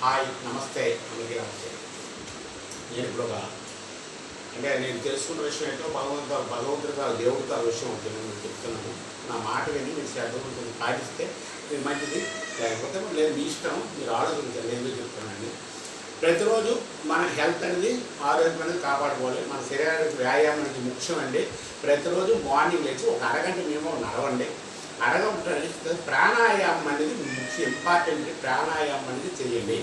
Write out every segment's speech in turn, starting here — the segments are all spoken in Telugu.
హాయ్ నమస్తే అందరికీ నమస్తే. నేను ఇప్పుడు నేను తెలుసుకున్న విషయం ఏంటో భగవంతుడిగా దేవుడితో విషయం ఉంటుంది నేను చెప్తున్నాను. నా మాట విని మీరు శ్రద్ధ పాటిస్తే మీరు మంచిది, లేకపోతే లేదు మీ ఇష్టం, మీరు ఆలోచించండి. ఎందుకు చెప్తున్నాను, ప్రతిరోజు మన హెల్త్ అనేది ఆరోగ్యం అనేది కాపాడుకోవాలి. మన శరీరానికి వ్యాయామం అనేది ముఖ్యం అండి. ప్రతిరోజు మార్నింగ్ లేచి ఒక అరగంట మేము నడవండి. అరగంట ప్రాణాయామం అనేది ముఖ్య ఇంపార్టెంట్. ప్రాణాయామం అనేది చేయండి.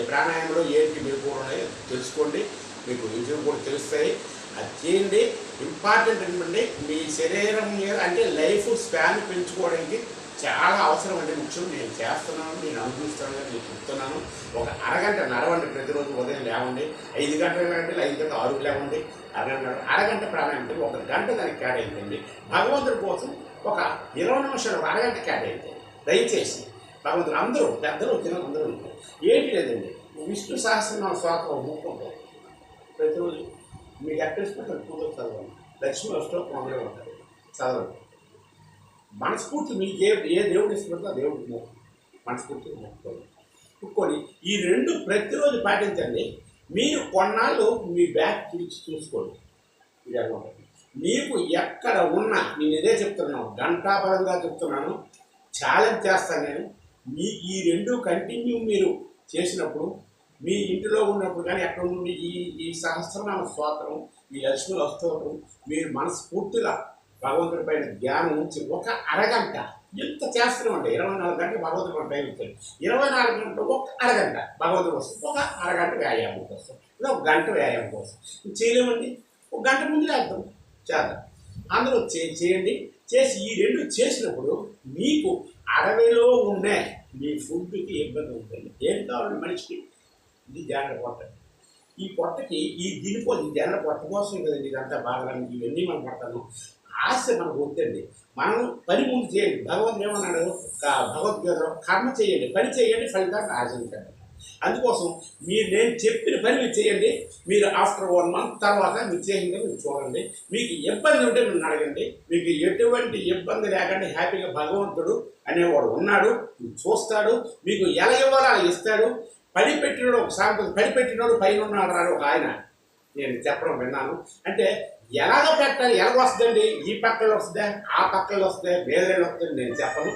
ప్రాణాయామంలో ఏంటి మీరు కూడా తెలుసుకోండి. మీకు విజయం కూడా తెలుస్తాయి. అది చేయండి. ఇంపార్టెంట్ ఏంటంటే మీ శరీరం మీద అంటే లైఫ్ స్పాన్ పెంచుకోవడానికి చాలా అవసరం అండి. ముఖ్యం నేను చేస్తున్నాను, నేను అనుభవిస్తాను, నేను చెప్తున్నాను. ఒక అరగంట నడవండి. ప్రతిరోజు ఉదయం లేవండి. 5 గంటలు లేవండి, 5 గంటలు 6 లేవండి. అరగంట ప్రాణాయామం, ఒక గంట దానికి కేటాయించండి. భగవంతుడి కోసం ఒక 20 నిమిషాలు, ఒక అరగంట కేటాయించండి దయచేసి. భగవంతుడు అందరూ పెద్దలు చిన్న అందరూ ఉంటారు. ఏంటి లేదండి, విష్ణు సహస్రనామ స్తోత్రం ముఖ్యం ప్రతిరోజు మీకు ఎక్కడ పూజలు చదవండి. లక్ష్మీ అష్టోత్తరం అందులో ఉంటుంది, చదవండి. మనస్ఫూర్తి మీకు ఏ దేవుడు ఇష్టపడితే ఆ దేవుడికి మనస్ఫూర్తిగా మొక్కుకోండి. ఈ 2 ప్రతిరోజు పాటించండి. మీరు కొన్నాళ్ళు మీ బ్యాగ్ పిలిచి చూసుకోండి. ఇది అనమాట. మీకు ఎక్కడ ఉన్నా నేను ఇదే చెప్తున్నాను, గంటాపరంగా చెప్తున్నాను, ఛాలెంజ్ చేస్తాను నేను. మీ ఈ 2 కంటిన్యూ మీరు చేసినప్పుడు, మీ ఇంటిలో ఉన్నప్పుడు కానీ ఎక్కడ నుండి ఈ సహస్రనామ స్తోత్రం, ఈ లక్ష్మీ అష్టోత్తరం మీరు మనస్ఫూర్తిగా భగవంతుడి పైన ధ్యానం ఉంచి ఒక అరగంట ఎంత చేస్తున్నామంటే 24 గంటలు భగవంతుడి టైం ఇచ్చాడు. 24 గంటలు ఒక అరగంట భగవంతుడి కోసం, ఒక అరగంట వ్యాయామం కోసం, లేదా ఒక గంట వ్యాయామం కోసం చేయలేమండి. ఒక గంట ముందు వేద్దాం, చేద్దాం. అందరూ చేయండి. చేసి ఈ 2 చేసినప్పుడు మీకు అడవిలో ఉండే మీ ఫుడ్కి ఇబ్బంది ఉంటుంది. ఏం కావాలండి మనిషికి? ఇది జాగ్రత్త పొట్ట. ఈ పొట్టకి దీనికోసం ఈ జాగ్రత్త పొట్ట కోసం కదండి ఇదంతా బాగా. ఇవన్నీ మనం పడతాను. ఆశ మనకు వద్దండి. మనం పని ముందు చేయండి. భగవంతుడు ఏమన్నాడు భగవద్గీతలో, కర్మ చేయండి, పని చేయండి, ఫలితాన్ని ఆశించండి. అందుకోసం నేను చెప్పిన పని మీరు చేయండి. మీరు ఆఫ్టర్ 1 మంత్ తర్వాత మీరు చేయండి, మీరు చూడండి. మీకు ఇబ్బంది ఉంటే మీరు అడగండి. మీకు ఎటువంటి ఇబ్బంది లేకుండా హ్యాపీగా భగవంతుడు అనేవాడు ఉన్నాడు, చూస్తాడు. మీకు ఎలా ఇవ్వాలో అలా ఇస్తాడు. పడిపెట్టినోడు ఒక సాంతం, పడిపెట్టినోడు పైన ఉన్నాడు రాడు ఒక ఆయన, నేను చెప్పడం విన్నాను. అంటే ఎలాగ పెట్టాలి, ఎలాగ వస్తుందండి, ఈ పక్కలో వస్తుందా, ఆ పక్కలో వస్తే వేరేళ్ళు వస్తుంది నేను చెప్పను.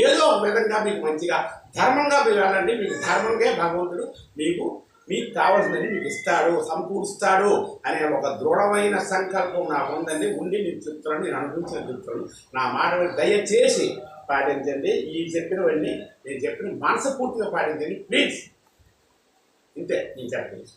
ఏదో ఒక విధంగా మీకు మంచిగా ధర్మంగా మీరు వెళ్ళండి. మీకు ధర్మంగా భగవంతుడు మీకు కావాల్సిందని మీకు ఇస్తాడు, సమకూరుస్తాడు అనే ఒక దృఢమైన సంకల్పం నాకు ఉందండి. ఉండి నేను చెప్తున్నాను, నేను అనుభవించిన చెప్తున్నాను. నా మాట దయచేసి పాటించండి. ఈ చెప్పినవన్నీ నేను చెప్పిన మనస్ఫూర్తిగా పాటించండి ప్లీజ్. ఇంతే నేను చెప్పలేదు.